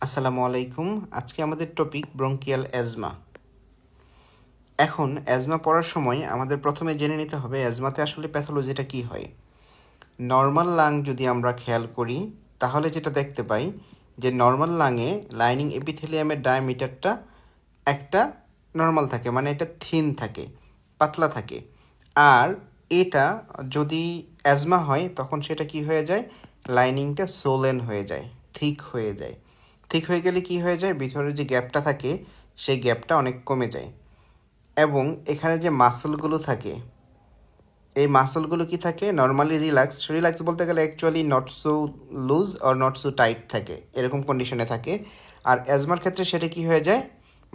আসসালামু আলাইকুম। আজকে আমাদের টপিক ব্রঙ্কিয়াল অ্যাজমা। এখন অ্যাজমা পড়ার সময় আমাদের প্রথমে জেনে নিতে হবে অ্যাজমাতে আসলে প্যাথোলজিটা কী হয়। নর্মাল লাং যদি আমরা খেয়াল করি তাহলে যেটা দেখতে পাই যে নর্মাল লাংয়ে লাইনিং এপিথেলিয়ামের ডায়ামিটারটা একটা নর্মাল থাকে, মানে এটা থিন থাকে, পাতলা থাকে। আর এটা যদি অ্যাজমা হয় তখন সেটা কি হয়ে যায়, লাইনিংটা সোলেন হয়ে যায়, থিক হয়ে যায়। থিক হয়ে গেলে কি হয়ে যায়, ভিতরে যে গ্যাপটা থাকে সেই গ্যাপটা অনেক কমে যায়। এবং এখানে যে মাসলগুলো থাকে, এই মাসলগুলো কি থাকে, নর্মালি রিল্যাক্স বলতে গেলে actually not so loose or not so tight থাকে, এরকম কন্ডিশনে থাকে। আর অ্যাজমার ক্ষেত্রে সেটা কি হয়ে যায়,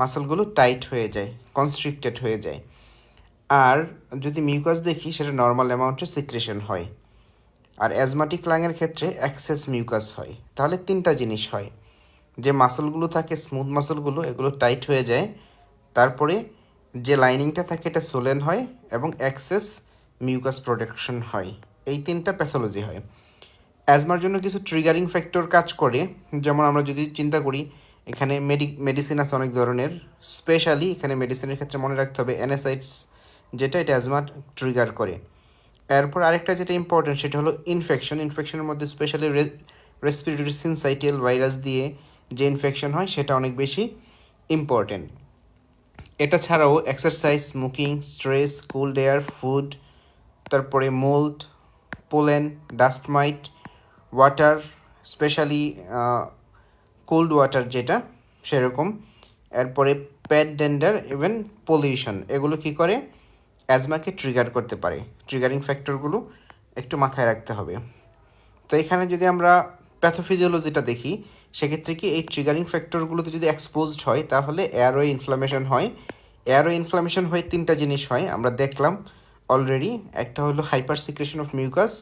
মাসলগুলো টাইট হয়ে যায়, কনস্ট্রিক্টেড হয়ে যায়। আর যদি মিউকাস দেখি সেটা নর্মাল অ্যামাউন্টে সিক্রেশন হয়। আর অ্যাজমাটিক লাংয়ের ক্ষেত্রে অ্যাক্সেস মিউকাস হয়। তাহলে তিনটা জিনিস হয়, যে মাসলগুলো থাকে স্মুথ মাসলগুলো এগুলো টাইট হয়ে যায়, তারপরে যে লাইনিংটা থাকে এটা সোলেন হয়, এবং অ্যাক্সেস মিউকাস প্রোডাকশন হয়। এই তিনটা প্যাথোলজি হয়। অ্যাজমার জন্য কিছু ট্রিগারিং ফ্যাক্টর কাজ করে, যেমন আমরা যদি চিন্তা করি এখানে মেডিসিন আছে অনেক ধরনের। স্পেশালি এখানে মেডিসিনের ক্ষেত্রে মনে রাখতে হবে অ্যানাসাইডস, যেটা এটা অ্যাজমা ট্রিগার করে। এরপর আরেকটা যেটা ইম্পর্টেন্ট সেটা হলো ইনফেকশনের মধ্যে স্পেশালি রেসপিরেটরি সিনসাইটিয়াল ভাইরাস দিয়ে যে ইনফেকশন হয় সেটা অনেক বেশি ইম্পর্টেন্ট। এটা ছাড়াও exercise, smoking, stress, cold air, food, তারপরে mould, pollen, dust mite, water, specially cold water যেটা সেরকম, এরপরে প্যাড ডেন্ডার, ইভেন পলিউশন, এগুলো কি করে অ্যাজমাকে ট্রিগার করতে পারে। ট্রিগারিং ফ্যাক্টরগুলো একটু মাথায় রাখতে হবে। তো এখানে যদি আমরা প্যাথোফিজিওলজিটা দেখি সেক্ষেত্রে কি এই ট্রিগারিং ফ্যাক্টরগুলোতে যদি এক্সপোজড হয় তাহলে এয়ারওয়ে ইনফ্লামেশন হয়। এয়ারওয়ে ইনফ্লামেশন হয়ে তিনটা জিনিস হয় আমরা দেখলাম অলরেডি। একটা হলো hyper secretion of mucus,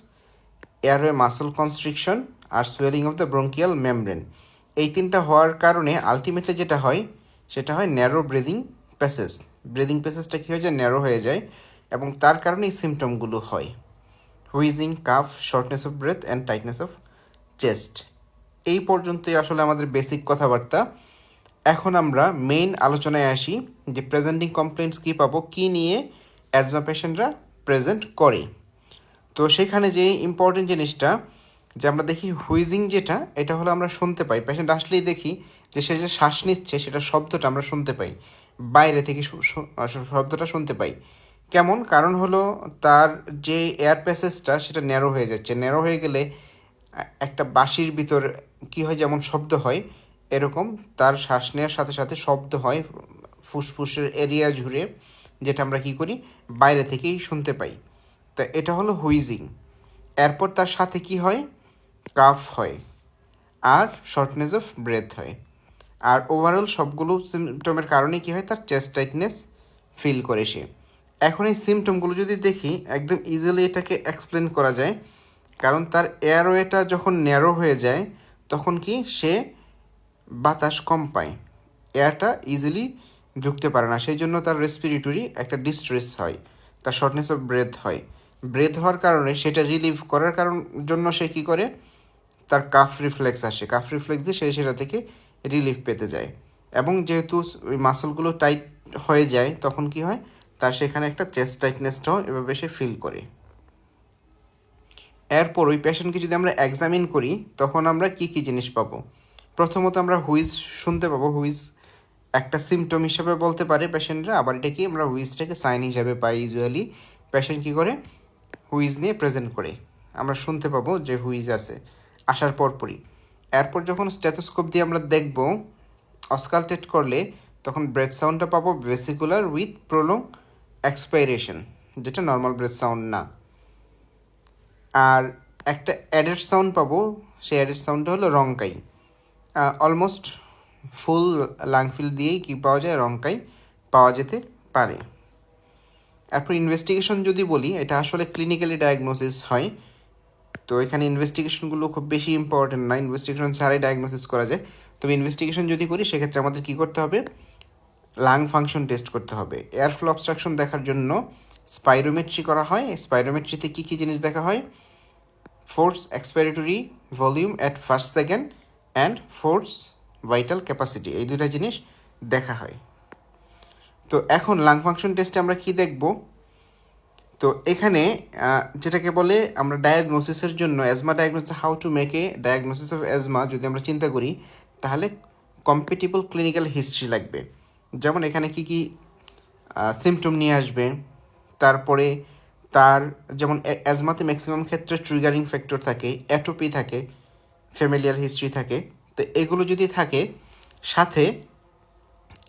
airway muscle constriction, আর swelling of the bronchial membrane. এই তিনটা হওয়ার কারণে আলটিমেটলি যেটা হয় সেটা হয় ন্যারো প্যাসেজ। ব্রিদিং প্যাসেজটা কী হয়ে যায়, ন্যারো হয়ে যায়, এবং তার কারণে এই সিমটমগুলো হয়, wheezing, calf, shortness of breadth and tightness of chest. এই পর্যন্তই আসলে আমাদের বেসিক কথাবার্তা। এখন আমরা মেইন আলোচনায় আসি যে প্রেজেন্টিং কমপ্লেন্টস কী পাবো, কী নিয়ে অ্যাজমা পেশেন্টরা প্রেজেন্ট করে। তো সেখানে যে ইম্পর্টেন্ট জিনিসটা যে আমরা দেখি হুইজিং, যেটা এটা হলো আমরা শুনতে পাই, পেশেন্ট আসলেই দেখি যে সে যে শ্বাস নিচ্ছে সেটা শব্দটা আমরা শুনতে পাই, বাইরে থেকে শব্দটা শুনতে পাই। কেমন, কারণ হলো তার যে এয়ার প্যাসেজটা সেটা ন্যারো হয়ে যাচ্ছে। ন্যারো হয়ে গেলে একটা বাঁশির ভিতর কী হয়, যেমন শব্দ হয়, এরকম তার শ্বাস নেওয়ার সাথে সাথে শব্দ হয় ফুসফুসের এরিয়া জুড়ে, যেটা আমরা কী করি, বাইরে থেকেই শুনতে পাই। তা এটা হলো হুইজিং। এরপর তার সাথে কি হয়, কাফ হয় আর শর্টনেস অফ ব্রেথ হয়। আর ওভারঅল সবগুলো সিমটমের কারণে কী হয়, তার চেস্ট টাইটনেস ফিল করে সে। এখন এই সিমটমগুলো যদি দেখি একদম ইজিলি এটাকে এক্সপ্লেন করা যায়, কারণ তার এয়ারওয়েটা যখন ন্যারো হয়ে যায় তখন কি সে বাতাস কম পায়, এয়ারটা ইজিলি ঢুকতে পারে না, সেই জন্য তার রেসপিরেটরি একটা ডিস্ট্রেস হয়, তার শর্টনেস অফ ব্রেথ হয়। ব্রেথ হওয়ার কারণে সেটা রিলিভ করার জন্য সে কী করে, তার কাফ রিফ্লেক্স আসে, কাফ রিফ্লেক্স দিয়ে সে সেটা থেকে রিলিফ পেতে যায়। এবং যেহেতু ওই মাসলগুলো টাইট হয়ে যায় তখন কি হয়, তার সেখানে একটা চেস্ট টাইটনেসটাও এভাবে সে ফিল করে। এরপর ওই পেশেন্টকে যদি আমরা এক্সামিন করি তখন আমরা কি কি জিনিস পাবো। প্রথমত আমরা হুইজ শুনতে পাবো। হুইজ একটা সিমটম হিসাবে বলতে পারে পেশেন্টরা, আবার এটা কি আমরা হুইজটাকে সাইন হিসাবে পাই। ইউজুয়ালি পেশেন্ট কী করে, হুইজ নিয়ে প্রেজেন্ট করে, আমরা শুনতে পাবো যে হুইজ আছে আসার পরপরই। এরপর যখন স্টেথোস্কোপ দিয়ে আমরা দেখব, অসকালটেট করলে তখন ব্রেথ সাউন্ডটা পাবো ভেসিকুলার উইথ প্রলং এক্সপাইরেশন, যেটা নর্মাল ব্রেথ সাউন্ড না। আর একটা অ্যাডেড সাউন্ড পাবো, সেই অ্যাডেড সাউন্ডটা হলো রঙ্কাই। অলমোস্ট ফুল লাংফিল দিয়েই কী পাওয়া যায়, রঙ্কাই পাওয়া যেতে পারে। এরপর ইনভেস্টিগেশন যদি বলি, এটা আসলে ক্লিনিক্যালি ডায়াগনোসিস হয়, তো এখানে ইনভেস্টিগেশনগুলো খুব বেশি ইম্পর্টেন্ট না, ইনভেস্টিগেশন ছাড়াই ডায়াগনোসিস করা যায়। তবে ইনভেস্টিগেশন যদি করি সেক্ষেত্রে আমাদের কী করতে হবে, লাং ফাংশন টেস্ট করতে হবে। এয়ার ফ্লো অবস্ট্রাকশন দেখার জন্য স্পাইরোমেট্রি করা হয়। স্পাইরোমেট্রিতে কী কী জিনিস দেখা হয়, force expiratory volume at first second and force vital capacity, এই দুইটা জিনিস দেখা হয়। তো এখন লাং ফাংশন টেস্টে আমরা কি দেখব? তো এখানে যেটাকে বলে আমরা ডায়াগনোসিসের জন্য asthma diagnosis, how to make a diagnosis of asthma যদি আমরা চিন্তা করি, তাহলে কম্পিটিবল ক্লিনিক্যাল হিস্ট্রি লাগবে। যেমন এখানে কি কি সিমটম নিয়ে আসবে, তারপরে তার যেমন অ্যাজমাতে ম্যাক্সিমাম ক্ষেত্রে ট্রিগারিং ফ্যাক্টর থাকে, অ্যাটোপি থাকে, ফ্যামিলিয়াল হিস্ট্রি থাকে। তো এগুলো যদি থাকে, সাথে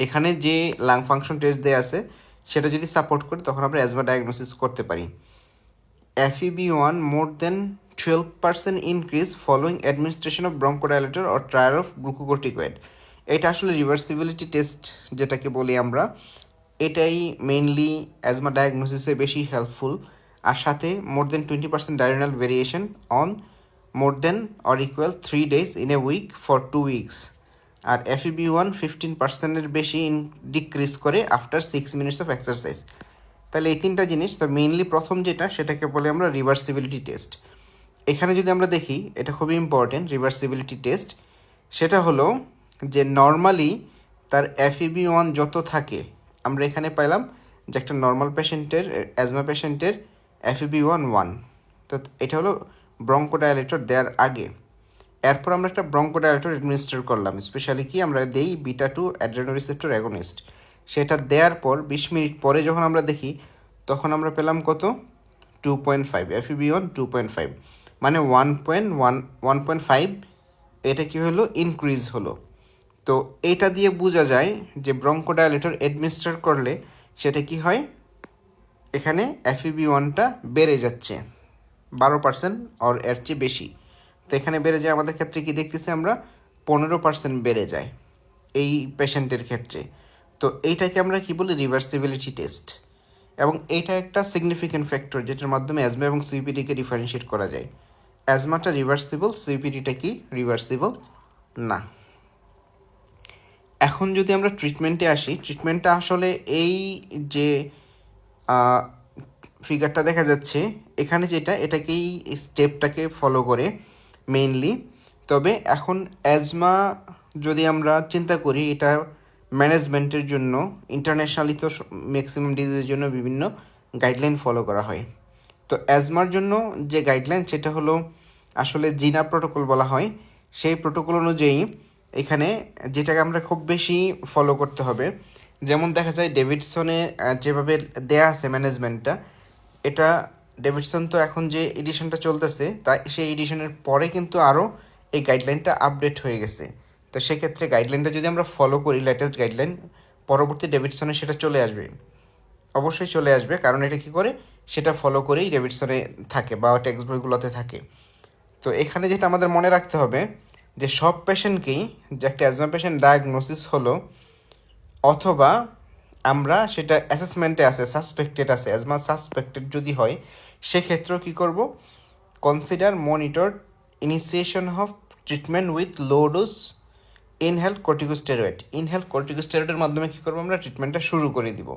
এখানে যে লাং ফাংশন টেস্ট দেওয়া আছে সেটা যদি সাপোর্ট করে, তখন আমরা অ্যাজমা ডায়াগনোসিস করতে পারি। FEV1 more than 12% increase following administration of bronchodilator or trial of glucocorticoid। এটা আসলে রিভার্সিবিলিটি টেস্ট যেটাকে বলি আমরা, এটাই মেইনলি অ্যাজমা ডায়াগনোসিসে বেশি হেল্পফুল। আর সাথে more than 20% diurnal variation on more than or equal 3 days in a week for 2 weeks। আর FEV1 15%-এর বেশি ডিক্রিজ করে আফটার 6 minutes অফ এক্সারসাইজ। তাহলে এই তিনটা জিনিস, তো মেইনলি প্রথম যেটা সেটাকে বলে আমরা রিভার্সিবিলিটি টেস্ট। এখানে যদি আমরা দেখি, এটা খুবই ইম্পর্টেন্ট রিভার্সিবিলিটি টেস্ট। সেটা হলো যে নর্মালি তার FEV1 যত থাকে, আমরা এখানে পাইলাম যে একটা নর্মাল পেশেন্টের, অ্যাজমা পেশেন্টের FEV1 1। তো এটা হলো ব্রঙ্কোডাইলেটর দেওয়ার আগে। এরপর আমরা একটা ব্রঙ্কোডাইলেটর অ্যাডমিনিস্টার করলাম, স্পেশালি কি আমরা দেই β2 অ্যাড্রেনোরিসেপ্টর অ্যাগোনিস্ট। সেটা দেওয়ার পর 20 মিনিট পরে যখন আমরা দেখি, তখন আমরা পেলাম কত? 2.5, FEV1 2.5, মানে 1.5 এটা কি হলো? ইনক্রিজ হলো। তো এটা দিয়ে বোঝা যায় যে ব্রঙ্কোডাইলেটর অ্যাডমিনিস্টার করলে সেটা কি হয়, এখানে FEV1টা বেড়ে যাচ্ছে 12% আর এর চেয়ে বেশি। তো এখানে বেড়ে যায়, আমাদের ক্ষেত্রে কি দেখতেছি আমরা, 15% বেড়ে যায় এই পেশেন্টের ক্ষেত্রে। তো এইটাকে আমরা কি বলি? Reversibility test. এবং এইটা একটা সিগনিফিক্যান্ট ফ্যাক্টর যেটার মাধ্যমে অ্যাজমা এবং সিপিডিকে ডিফারেন্সিয়েট করা যায়। অ্যাজমাটা রিভার্সিবল, সিপিডিটা কি রিভার্সিবল না। এখন যদি আমরা ট্রিটমেন্টে আসি, ট্রিটমেন্টটা আসলে এই যে ফিগারটা দেখা যাচ্ছে এখানে, যেটা এটাকেই স্টেপটাকে ফলো করে মেইনলি। তবে এখন অ্যাজমা যদি আমরা চিন্তা করি, এটা ম্যানেজমেন্টের জন্য ইন্টারন্যাশনালি তো ম্যাক্সিমাম ডিজিজের জন্য বিভিন্ন গাইডলাইন ফলো করা হয়। তো অ্যাজমার জন্য যে গাইডলাইন সেটা হলো আসলে জিনা প্রোটোকল বলা হয়। সেই প্রোটোকল অনুযায়ী এখানে যেটাকে আমরা খুব বেশি ফলো করতে হবে, যেমন দেখা যায় ডেভিডসনে যেভাবে দেয়া আছে ম্যানেজমেন্টটা, এটা ডেভিডসন তো এখন যে এডিশনটা চলতেছে, তাই সেই এডিশনের পরে কিন্তু আরও এই গাইডলাইনটা আপডেট হয়ে গেছে। তো সেক্ষেত্রে গাইডলাইনটা যদি আমরা ফলো করি, লেটেস্ট গাইডলাইন, পরবর্তী ডেভিডসনে সেটা চলে আসবে, অবশ্যই চলে আসবে। কারণ এটা কী করে, সেটা ফলো করেই ডেভিডসনে থাকে বা টেক্সট বইগুলোতে থাকে। তো এখানে যেটা আমাদের মনে রাখতে হবে যে সব পেশেন্টকেই, যে একটা অ্যাজমা পেশেন্ট ডায়াগনোসিস হলো অথবা আমরা সেটা অ্যাসেসমেন্টে আছে সাসপেক্টেড আছে, অ্যাজমা সাসপেক্টেড যদি হয়, সেক্ষেত্রেও কী করব, consider monitor initiation of treatment with low dose inhale corticosteroid. Inhale কর্টিকোস্টেরয়েডের মাধ্যমে কী করবো, আমরা ট্রিটমেন্টটা শুরু করে দিব।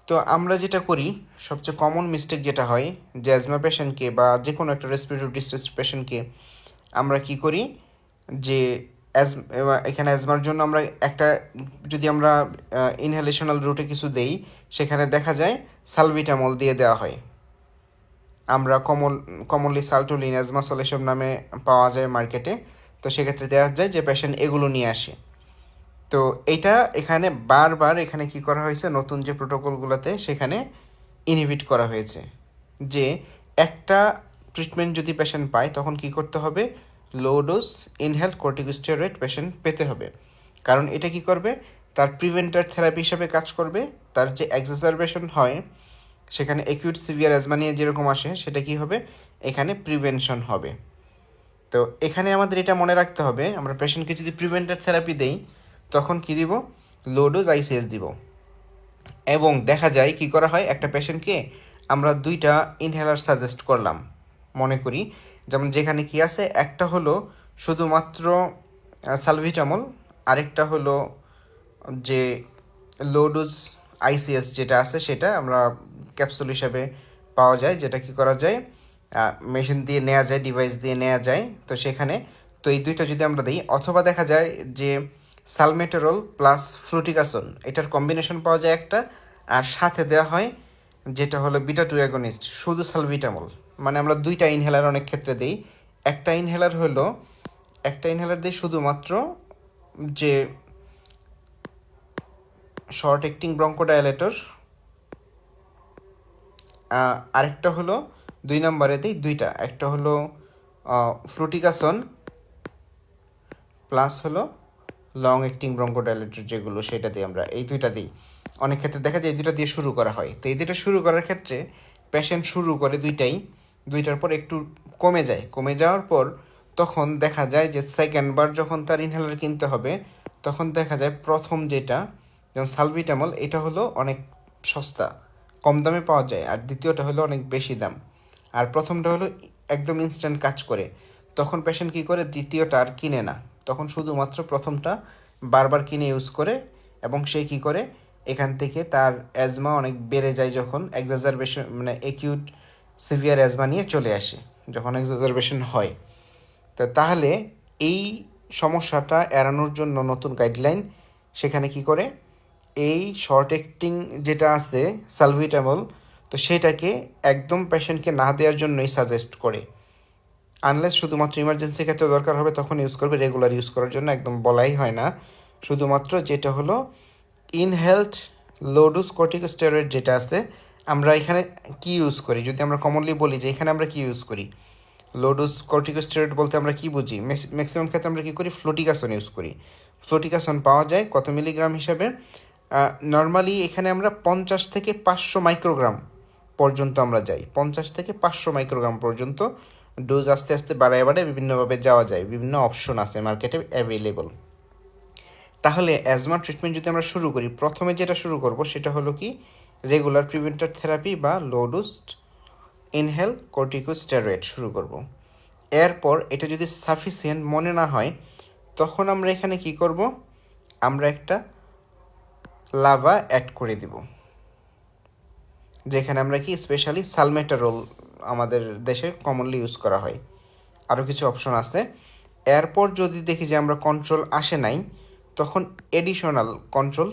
তো আমরা যেটা করি, সবচেয়ে কমন মিস্টেক যেটা হয়, যে অ্যাজমা পেশেন্টকে বা যে কোনো একটা রেসপিরেটরি ডিস্ট্রেস পেশেন্টকে আমরা কি করি, যে এখানে অ্যাজমার জন্য আমরা একটা, যদি আমরা ইনহেলেশনাল রুটে কিছু দেই, সেখানে দেখা যায় সালভিটামল দিয়ে দেওয়া হয়। আমরা কমনলি সালটুলিন, অ্যাজমা সলিউশন নামে পাওয়া যায় মার্কেটে। তো সেক্ষেত্রে দেখা যায় যে পেশেন্ট এগুলো নিয়ে আসে। তো এইটা এখানে বারবার এখানে কি করা হয়েছে, নতুন যে প্রোটোকলগুলোতে সেখানে ইনহিবিট করা হয়েছে, যে একটা ট্রিটমেন্ট যদি পেশেন্ট পায় তখন কি করতে হবে, লো ডোজ ইনহেল কর্টিকোস্টেরয়েড পেশেন্ট পেতে হবে। কারণ এটা কি করবে, তার প্রিভেন্টার থেরাপি হিসাবে কাজ করবে। তার যে এক্সাজারবেশন হয় সেখানে অ্যাকিউট সিভিয়ার অ্যাজমা নিয়ে যেরকম আসে, সেটা কি হবে, এখানে প্রিভেনশন হবে। তো এখানে আমাদের এটা মনে রাখতে হবে, আমরা পেশেন্টকে যদি প্রিভেন্টার থেরাপি দেই তখন কি দিব, লো ডোজ ICS দিব। এবং দেখা যায় কি করা হয়, একটা পেশেন্টকে আমরা 2টা ইনহেলার সাজেস্ট করলাম মনে করি, যেমন যেখানে কি আছে, একটা হলো শুধুমাত্র সালভিটামল, আরেকটা হলো যে লো ডোজ ICS যেটা আছে সেটা আমরা ক্যাপসুল হিসাবে পাওয়া যায়, যেটা কি করা যায়, মেশিন দিয়ে নেওয়া যায়, ডিভাইস দিয়ে নেওয়া যায়। তো সেখানে তো এই দুইটা যদি আমরা দিই, অথবা দেখা যায় যে সালমেটেরল প্লাস ফ্লুটিকাসন এটার কম্বিনেশন পাওয়া যায় একটা, আর সাথে দেওয়া হয় যেটা হলো বিটা টু অ্যাগনিস্ট শুধু সালভিটামল। মানে আমরা দুইটা ইনহেলার অনেক ক্ষেত্রে দিই। একটা ইনহেলার দিই শুধুমাত্র যে শর্ট অ্যাক্টিং ব্রঙ্কোডায়ালেটর, আরেকটা হলো 2 নম্বরে দিই দুইটা, একটা হলো ফ্লুটিকাসন প্লাস হলো লং অ্যাক্টিং ব্রঙ্কোডাইলেটর যেগুলো, সেটা দিয়ে আমরা এই দুইটা দিই। অনেক ক্ষেত্রে দেখা যায় এই দুইটা দিয়ে শুরু করা হয়। তো এই দুইটা শুরু করার ক্ষেত্রে পেশেন্ট শুরু করে দুইটার পর একটু কমে যাওয়ার পর তখন দেখা যায় যে সেকেন্ড বার যখন তার ইনহেলার কিনতে হবে, তখন দেখা যায় প্রথম যেটা যেমন সালভিটামল এটা হলো অনেক সস্তা, কম দামে পাওয়া যায়, আর দ্বিতীয়টা হলো অনেক বেশি দাম, আর প্রথমটা হলো একদম ইনস্ট্যান্ট কাজ করে। তখন পেশেন্ট কী করে, দ্বিতীয়টা আর কিনে না, তখন শুধুমাত্র প্রথমটা বারবার কিনে ইউজ করে, এবং সে কী করে এখান থেকে তার অ্যাজমা অনেক বেড়ে যায় যখন এক্সাজারবেশন মানে অ্যাকিউট সিভিয়ার অ্যাজমা নিয়ে চলে আসে, যখন এক্সাজারবেশন হয়। তাহলে এই সমস্যাটা এড়ানোর জন্য নতুন গাইডলাইন সেখানে কি করে, এই শর্ট অ্যাক্টিং যেটা আছে সালভিটামল, তো সেটাকে একদম পেশেন্টকে না দেওয়ার জন্যই সাজেস্ট করে। আনলেস শুধুমাত্র ইমার্জেন্সি ক্ষেত্রে দরকার হবে তখন ইউজ করবে, রেগুলার ইউজ করার জন্য একদম বলাই হয় না। শুধুমাত্র যেটা হলো ইনহেলড লোডোজ কর্টিকোস্টেরয়েড যেটা আছে, আমরা এখানে কি ইউজ করি, যদি আমরা কমনলি বলি যে এখানে আমরা কি ইউজ করি, লোডোজ কর্টিকোস্টেরয়েড বলতে আমরা কি বুঝি, ম্যাক্সিমাম ক্ষেত্রে আমরা কী করি, ফ্লুটিকাসন ইউজ করি। ফ্লুটিকাসন পাওয়া যায় কত মিলিগ্রাম হিসাবে, নর্মালি এখানে আমরা 50 থেকে 500 মাইক্রোগ্রাম পর্যন্ত আমরা যাই, 50 থেকে 500 মাইক্রোগ্রাম পর্যন্ত ডোজ আস্তে আস্তে বাড়ায় বিভিন্নভাবে যাওয়া যায়, বিভিন্ন অপশন আছে মার্কেটে অ্যাভেলেবল। তাহলে অ্যাজমা ট্রিটমেন্ট যদি আমরা শুরু করি, প্রথমে যেটা শুরু করব সেটা হলো কি, রেগুলার প্রিভেন্টার থেরাপি বা লো ডোজ ইনহেল কর্টিকোস্টেরয়েড শুরু করব। এরপর এটা যদি সাফিসিয়েন্ট মনে না হয়, তখন আমরা এখানে কি করব, আমরা একটা লাভা অ্যাড করে দিব, যেখানে আমরা কি স্পেশালি সালমেটারোল আমাদের দেশে কমনলি ইউজ করা হয়, আরও কিছু অপশন আছে। এরপর যদি দেখি যে আমরা কন্ট্রোল আসে নাই, তখন এডিশনাল কন্ট্রোল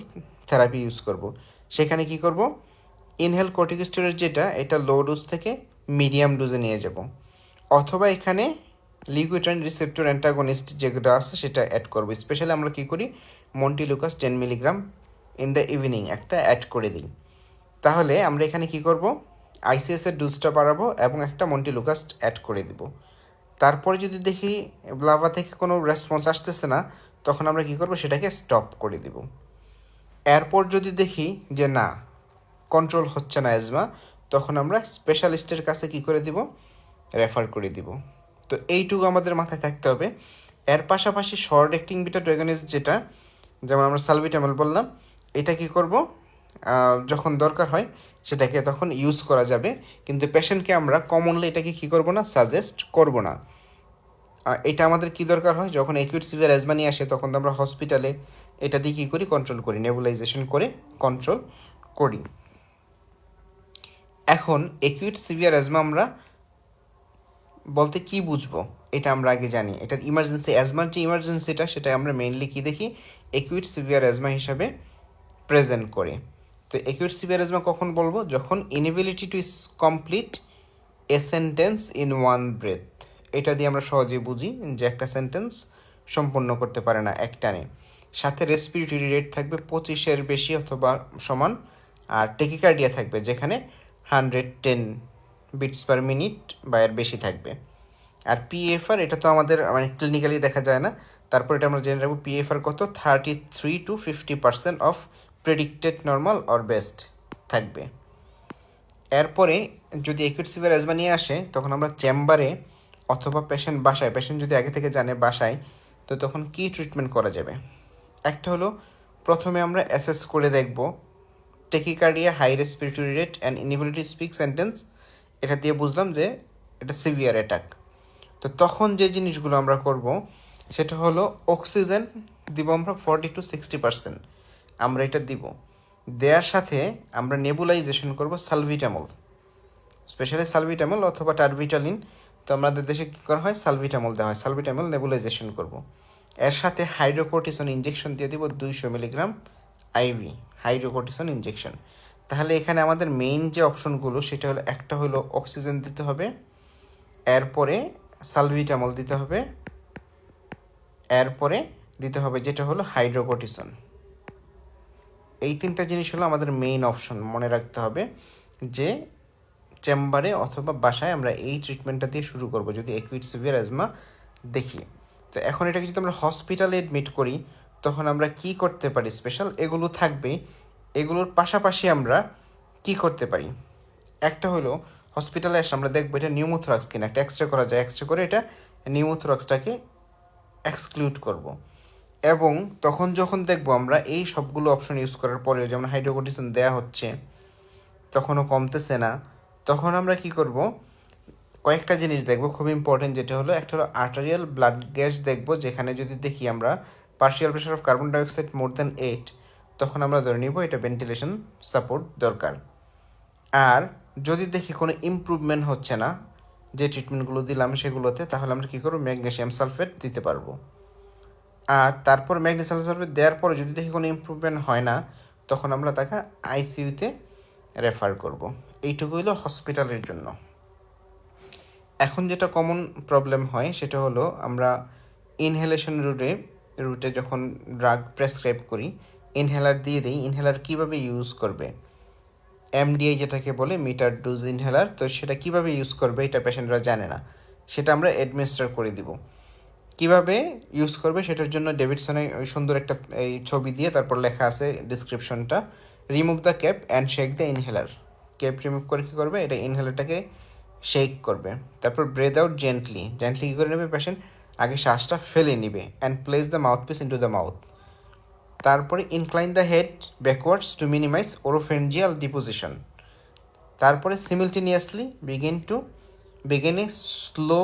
থেরাপি ইউজ করব। সেখানে কি করব, ইনহেল কর্টিকোস্টেরয়েড যেটা, এটা লো ডোজ থেকে মিডিয়াম ডোজে নিয়ে যাব, অথবা এখানে লিকুইড রিসেপ্টর অ্যান্টাগনিস্ট যেগুলো আছে সেটা অ্যাড করব। স্পেশালি আমরা কী করি, montelukast 10 milligram in the evening একটা অ্যাড করে দিই। তাহলে আমরা এখানে কি করব, আইসিএসের ডোজটা বাড়াবো এবং একটা মন্টিলুকাস অ্যাড করে দিব। তারপরে যদি দেখি ব্লাভা থেকে কোনো রেসপন্স আসতেছে না, তখন আমরা কি করব, সেটাকে স্টপ করে দিব। এরপর যদি দেখি যে না, কন্ট্রোল হচ্ছে না অ্যাজমা, তখন আমরা স্পেশালিস্টের কাছে কি করে দিব, রেফার করে দিব। তো এইটুকু আমাদের মাথায় থাকতে হবে। এর পাশাপাশি short acting beta two agonist যেটা, যেমন আমরা সালভিটামল বললাম, এটা কি করব, যখন দরকার হয় সেটাকে তখন ইউজ করা যাবে, কিন্তু পেশেন্টকে আমরা কমনলি এটাকে কী করব না, সাজেস্ট করব না। এটা আমাদের কি দরকার হয়, যখন অ্যাকিউট সিভিয়ার অ্যাজমা নিয়ে আসে, তখন তো আমরা হসপিটালে এটা দিয়ে কী করি, কন্ট্রোল করি, নেবুলাইজেশন করে কন্ট্রোল করি। এখন অ্যাকিউট সিভিয়ার অ্যাজমা আমরা বলতে কি বুঝবো, এটা আমরা আগে জানি। এটার ইমার্জেন্সি অ্যাজমার যে ইমার্জেন্সিটা, সেটা আমরা মেইনলি কি দেখি, অ্যাকিউট সিভিয়ার অ্যাজমা হিসাবে প্রেজেন্ট করে। তো অ্যাকিউট সিভিয়ার অ্যাজমা কখন বলবো, যখন inability to complete a sentence in one breath, এটা দিয়ে আমরা সহজেই বুঝি যে একটা সেন্টেন্স সম্পন্ন করতে পারে না একটানে, সাথে রেসপিরেটরি রেট থাকবে 25-এর বেশি অথবা সমান, আর টেকিকার্ডিয়া থাকবে যেখানে 110 বিটস পার মিনিট বা এর বেশি থাকবে। আর পিএফআর এটা তো আমাদের মানে ক্লিনিক্যালি দেখা যায় না, তারপর এটা আমরা জেনে রাখবো পিএফআর কত, 33 to 50% of predicted normal or best থাকবে। এরপরে যদি অ্যাকিউট সিভিয়ার অ্যাজমা নিয়ে আসে, তখন আমরা চেম্বারে অথবা পেশেন্ট যদি আগে থেকে জানে বাসায়, তো তখন কী ট্রিটমেন্ট করা যাবে। একটা হলো, প্রথমে আমরা অ্যাসেস করে দেখব tachycardia, high respiratory rate and inability speak sentence, এটা দিয়ে বুঝলাম যে এটা সিভিয়ার অ্যাটাক। তো তখন যে জিনিসগুলো আমরা করব সেটা হলো, অক্সিজেন দিব আমরা 40 to 60%, আমরা এটা দিব। দেওয়ার সাথে আমরা নেবুলাইজেশন করব সালভিটামল, স্পেশালি সালভিটামল অথবা টারভিটালিন, তো আমাদের দেশে কী করা হয়, সালবিটামল দেওয়া হয়, সালবিটামল নেবুলাইজেশন করব। এর সাথে হাইড্রোকোর্টিসন ইঞ্জেকশন দিয়ে দিব 200 মিলিগ্রাম আইভি হাইড্রোকোর্টিসন ইঞ্জেকশন। তাহলে এখানে আমাদের মেইন যে অপশনগুলো সেটা হলো, একটা হলো অক্সিজেন দিতে হবে, এরপরে সালবিটামল দিতে হবে, এরপরে দিতে হবে যেটা হলো হাইড্রোকোর্টিসন। এই তিনটা জিনিস হলো আমাদের মেইন অপশন। মনে রাখতে হবে যে চেম্বারে অথবা বাসায় আমরা এই ট্রিটমেন্টটা দিয়ে শুরু করব যদি অ্যাকুইট সিভিয়ার অ্যাজমা দেখি। তো এখন এটাকে যদি আমরা হসপিটালে অ্যাডমিট করি তখন আমরা কি করতে পারি, স্পেশাল এগুলো থাকবে। এগুলোর পাশাপাশি আমরা কি করতে পারি, একটা হলো হসপিটালে এসে আমরা দেখবো এটা নিউমোথোরাক্স কিনা, একটা এক্সরে করা যায়, এক্সরে করে এটা নিউমোথোরাক্সটাকে এক্সক্লুড করব। এবং তখন যখন দেখবো আমরা এই সবগুলো অপশন ইউজ করার পরেও যেমন হাইড্রোকোর্টিসন দেওয়া হচ্ছে তখনও কমতেছে না, তখন আমরা কি করব, কয়েকটা জিনিস দেখব খুব ইম্পর্টেন্ট, যেটা হলো একটা হলো আর্টারিয়াল ব্লাড গ্যাস দেখব, যেখানে যদি দেখি আমরা partial pressure of carbon dioxide more than 8 তখন আমরা ধরে নিব এটা ভেন্টিলেশন সাপোর্ট দরকার। আর যদি দেখি কোনো ইমপ্রুভমেন্ট হচ্ছে না যে ট্রিটমেন্টগুলো দিলাম সেগুলোতে, তাহলে আমরা কী করবো, ম্যাগনেসিয়াম সালফেট দিতে পারবো। আর তারপর ম্যাগনেসিয়াম সালফেট দেওয়ার পরে যদি দেখি কোনো ইমপ্রুভমেন্ট হয় না তখন আমরা তাকে আইসিইউতে রেফার করব। এইটুকু হলো হসপিটালের জন্য। এখন যেটা কমন প্রবলেম হয় সেটা হলো আমরা ইনহেলেশন রুটে যখন ড্রাগ প্রেসক্রাইব করি, ইনহেলার দিয়ে দিই, ইনহেলার কীভাবে ইউজ করবে, এমডিআই যেটাকে বলে মিটার ডোজ ইনহেলার, তো সেটা কীভাবে ইউজ করবে এটা পেশেন্টরা জানে না, সেটা আমরা অ্যাডমিনিস্টার করে দিব। কিভাবে ইউজ করবে সেটার জন্য ডেভিডসনে ওই সুন্দর একটা এই ছবি দিয়ে তারপর লেখা আছে ডিসক্রিপশনটা, remove the cap and shake the inhaler. Cap remove করে কী করবে, এটা ইনহেলারটাকে শেক করবে। তারপর ব্রেথ আউট জেন্টলি, জেন্টলি কী করে নেবে পেশেন্ট, আগে শ্বাসটা ফেলে নিবে and place the mouthpiece into the mouth. তারপরে incline the head backwards to minimize oropharyngeal deposition. তারপরে simultaneously begin a slow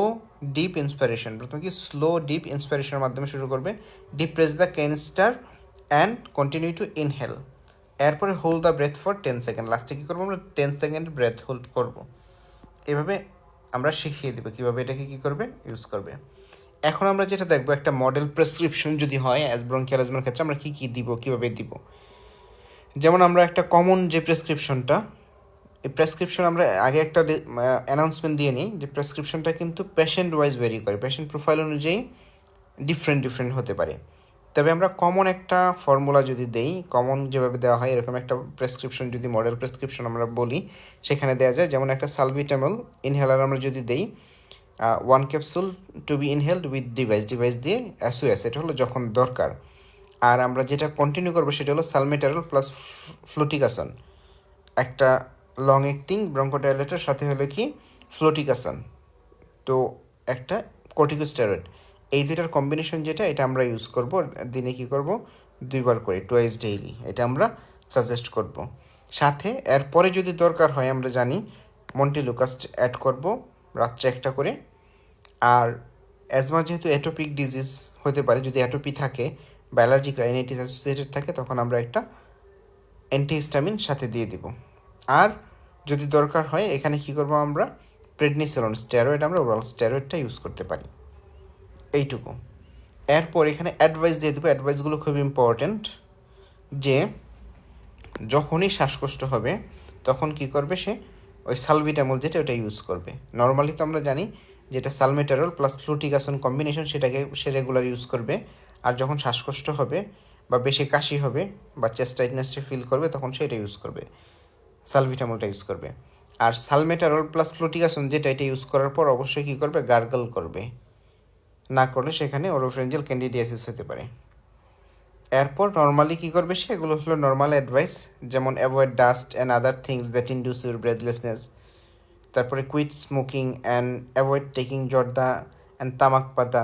deep inspiration, প্রথমে কি স্লো ডিপ ইন্সপিরেশনের মাধ্যমে শুরু করবে, depress the canister and continue to inhale. এরপরে hold the breath for 10 second, লাস্টে কী করবো আমরা 10 সেকেন্ড ব্রেথ হোল্ড করব। এভাবে আমরা শিখিয়ে দেবো কীভাবে এটাকে কী করবে, ইউজ করবে। এখন আমরা যেটা দেখবো একটা মডেল প্রেসক্রিপশন যদি হয় ব্রঙ্কিয়াল অ্যাজমার ক্ষেত্রে আমরা কী কী দিব, কীভাবে দিব। যেমন আমরা একটা কমন যে প্রেসক্রিপশনটা, এই প্রেসক্রিপশন আমরা আগে একটা অ্যানাউন্সমেন্ট দিয়ে নিই যে প্রেসক্রিপশনটা কিন্তু পেশেন্ট ওয়াইজ ভেরি করে, পেশেন্ট প্রোফাইল অনুযায়ী ডিফারেন্ট হতে পারে। তবে আমরা কমন একটা ফর্মুলা যদি দেই, কমন যেভাবে দেওয়া হয় এরকম একটা প্রেসক্রিপশন যদি মডেল প্রেসক্রিপশন আমরা বলি সেখানে দেওয়া যায়, যেমন একটা সালবিটামল ইনহেলার আমরা যদি দেই 1 capsule to be inhaled with device দিয়ে SOS, এটা হলো যখন দরকার। আর আমরা যেটা কন্টিনিউ করবো সেটা হলো সালমেটারল প্লাস ফ্লুটিকাসন, একটা লং অ্যাক্টিং ব্রঙ্কোডাইলেটের সাথে হলো কি ফ্লোটিকাসন, তো একটা কর্টিকোস্টেরয়েড, এই দুটার কম্বিনেশন যেটা এটা আমরা ইউজ করব। দিনে কি করব, 2 বার করে, টুয়াইস ডেইলি, এটা আমরা সাজেস্ট করব। সাথে এরপরে যদি দরকার হয় আমরা জানি মন্টিলুকাস্ট অ্যাড করব রাত্রে একটা করে। আর অ্যাজমা যেহেতু অ্যাটোপিক ডিজিজ হতে পারে, যদি অ্যাটোপি থাকে বা অ্যালার্জিক রাইনাইটিস অ্যাসোসিয়েটেড থাকে তখন আমরা একটা অ্যান্টিহিস্টামিন সাথে দিয়ে দিব। আর যদি দরকার হয় এখানে কী করবো, আমরা প্রেডনিসোলন স্টেরয়েড, আমরা ওরাল স্টেরয়েডটা ইউজ করতে পারি। এইটুকু। এরপর এখানে অ্যাডভাইস দিয়ে দেবো, অ্যাডভাইসগুলো খুব ইম্পর্ট্যান্ট, যে যখনই শ্বাসকষ্ট হবে তখন কি করবে সে ওই সালবিটামল যেটা ওটা ইউজ করবে। নর্মালি তো আমরা জানি যেটা সালমেটারল প্লাস ফ্লুটিকাসন কম্বিনেশন সেটাকে সে রেগুলার ইউজ করবে। আর যখন শ্বাসকষ্ট হবে বা বেশি কাশি হবে বা চেস্ট টাইটনেস ফিল করবে তখন সে এটা ইউজ করবে, সালবিটামলটা ইউজ করবে। আর সালমেটারল প্লাস ফ্লুটিকাসন যেটা এটা ইউজ করার পর অবশ্যই কী করবে, গার্গল করবে, না করলে সেখানে ওরোফ্রেঞ্জিয়াল ক্যান্ডিডিয়াসিস হতে পারে। এরপর নর্মালি কী করবে সে, এগুলো হলো নর্মাল অ্যাডভাইস, যেমন avoid dust and other things that induce your breathlessness. তারপরে quit smoking and avoid taking zarda and tamak pata.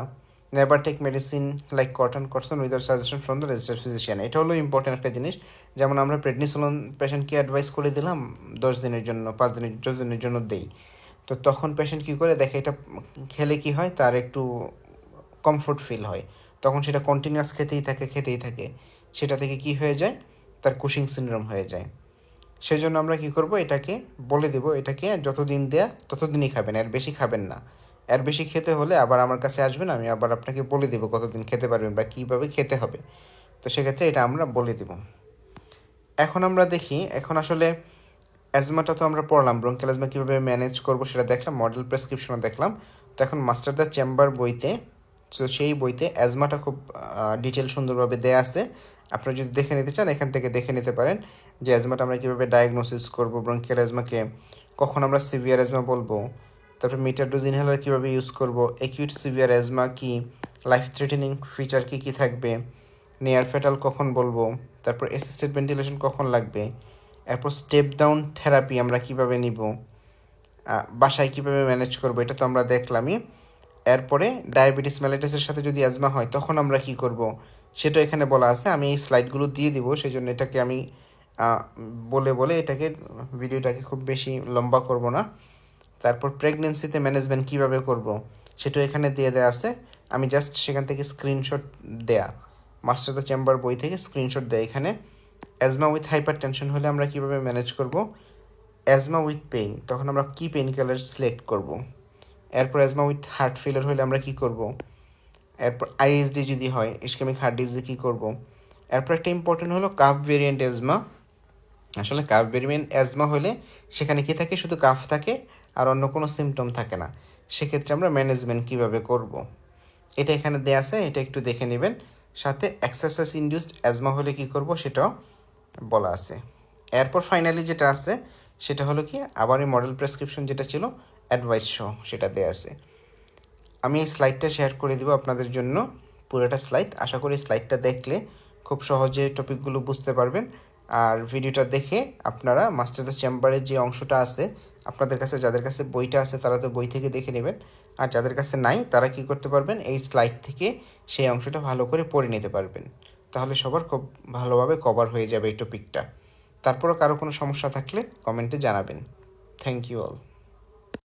Never take medicine like cotton without suggestion from the registered physician. এটা হলো ইম্পর্টেন্ট একটা জিনিস। যেমন আমরা প্রেডনিসোলন পেশেন্টকে অ্যাডভাইস করে দিলাম 10 দিনের জন্য, 5 দিনের, 14 দিনের জন্য দেই, তো তখন পেশেন্ট কী করে দেখে এটা খেলে কি হয়, তার একটু কমফোর্ট ফিল হয়, তখন সেটা কন্টিনিউয়াস খেতেই থাকে, সেটা থেকে কি হয়ে যায়, তার কুশিং সিনড্রোম হয়ে যায়। সেজন্য আমরা কি করব, এটাকে বলে দেব এটাকে যতদিন দেয়া ততদিনই খাবেন, আর বেশি খাবেন না। এর বেশি খেতে হলে আবার আমার কাছে আসবেন, আমি আবার আপনাকে বলে দেবো কতদিন খেতে পারবেন বা কীভাবে খেতে হবে। তো সেক্ষেত্রে এটা আমরা বলে দেব। এখন আমরা দেখি, এখন আসলে অ্যাজমাটা তো আমরা পড়লাম, ব্রঙ্কিয়াল অ্যাজমা কীভাবে ম্যানেজ করবো সেটা দেখলাম, মডেল প্রেসক্রিপশনও দেখলাম। তো এখন মাস্টার দ্য চেম্বার বইতে, তো সেই বইতে অ্যাজমাটা খুব ডিটেল সুন্দরভাবে দেয়া আছে। আপনারা যদি দেখে নিতে চান এখান থেকে দেখে নিতে পারেন যে অ্যাজমাটা আমরা কীভাবে ডায়াগনোসিস করবো, ব্রঙ্কিয়াল অ্যাজমাকে কখন আমরা সিভিয়ার অ্যাজমা বলবো, তারপর মিটার ডোজ ইনহেলার কীভাবে ইউজ করবো, অ্যাকিউট সিভিয়ার অ্যাজমা কি, লাইফ থ্রেটেনিং ফিচার কী কী থাকবে, নিয়ার ফেটাল কখন বলবো, তারপর অ্যাসিস্টেড ভেন্টিলেশন কখন লাগবে, এরপর স্টেপ ডাউন থেরাপি আমরা কিভাবে নিব, বাসায় কিভাবে ম্যানেজ করব, এটা তো আমরা দেখলামই। এরপরে ডায়াবেটিস মেলাইটিসের সাথে যদি অ্যাজমা হয় তখন আমরা কি করব সেটা এখানে বলা আছে। আমি এই স্লাইডগুলো দিয়ে দিব, সেই জন্য এটাকে আমি বলে বলে এটাকে ভিডিওটাকে খুব বেশি লম্বা করব না। তারপর প্রেগনেন্সিতে ম্যানেজমেন্ট কীভাবে করব সেটাও এখানে দিয়ে দেওয়া আছে। আমি জাস্ট সেখান থেকে স্ক্রিনশট দেয়া, মাস্টার দ্য চেম্বার বই থেকে স্ক্রিনশট দেয় এখানে। অ্যাজমা উইথ হাইপার টেনশন হলে আমরা কীভাবে ম্যানেজ করব, অ্যাজমা উইথ পেইন তখন আমরা কী পেইন কিলার সিলেক্ট করব, এরপর অ্যাজমা উইথ হার্ট ফেলার হলে আমরা কী করব, এরপর আইএসডি যদি হয় ইসকেমিক হার্ট ডিজিজে কী করব। এরপর একটা ইম্পর্টেন্ট হলো কাফ ভেরিয়েন্ট অ্যাজমা। আসলে কাফ ভেরিয়েন্ট অ্যাজমা হলে সেখানে কী থাকে, শুধু কাফ থাকে আর অন্য কোনো সিমটম থাকে না। সেক্ষেত্রে আমরা ম্যানেজমেন্ট কীভাবে করব এটা এখানে দেয়া আছে, এটা একটু দেখে নেবেন। সাথে এক্সারসাইজ ইনডিউসড অ্যাজমা হলে কী করব সেটাও বলা আছে। এরপর ফাইনালি যেটা আছে সেটা হলো কি, আবার এই মডেল প্রেসক্রিপশন যেটা ছিল অ্যাডভাইস সহ সেটা দেয়া আছে। আমি এই স্লাইডটা শেয়ার করে দিব আপনাদের জন্য, পুরোটা স্লাইড। আশা করি স্লাইডটা দেখলে খুব সহজে টপিকগুলো বুঝতে পারবেন। আর ভিডিওটা দেখে আপনারা মাস্টার দ্য চেম্বারের যে অংশটা আছে, আপনাদের কাছে যাদের কাছে বইটা আছে তারা তো বই থেকে দেখে নেবেন, আর যাদের কাছে নাই তারা কি করতে পারবেন, এই স্লাইড থেকে সেই অংশটা ভালো করে পড়ে নিতে পারবেন। তাহলে সবার খুব ভালোভাবে কভার হয়ে যাবে এই টপিকটা। তারপরও কারো কোনো সমস্যা থাকলে কমেন্টে জানাবেন। Thank you all.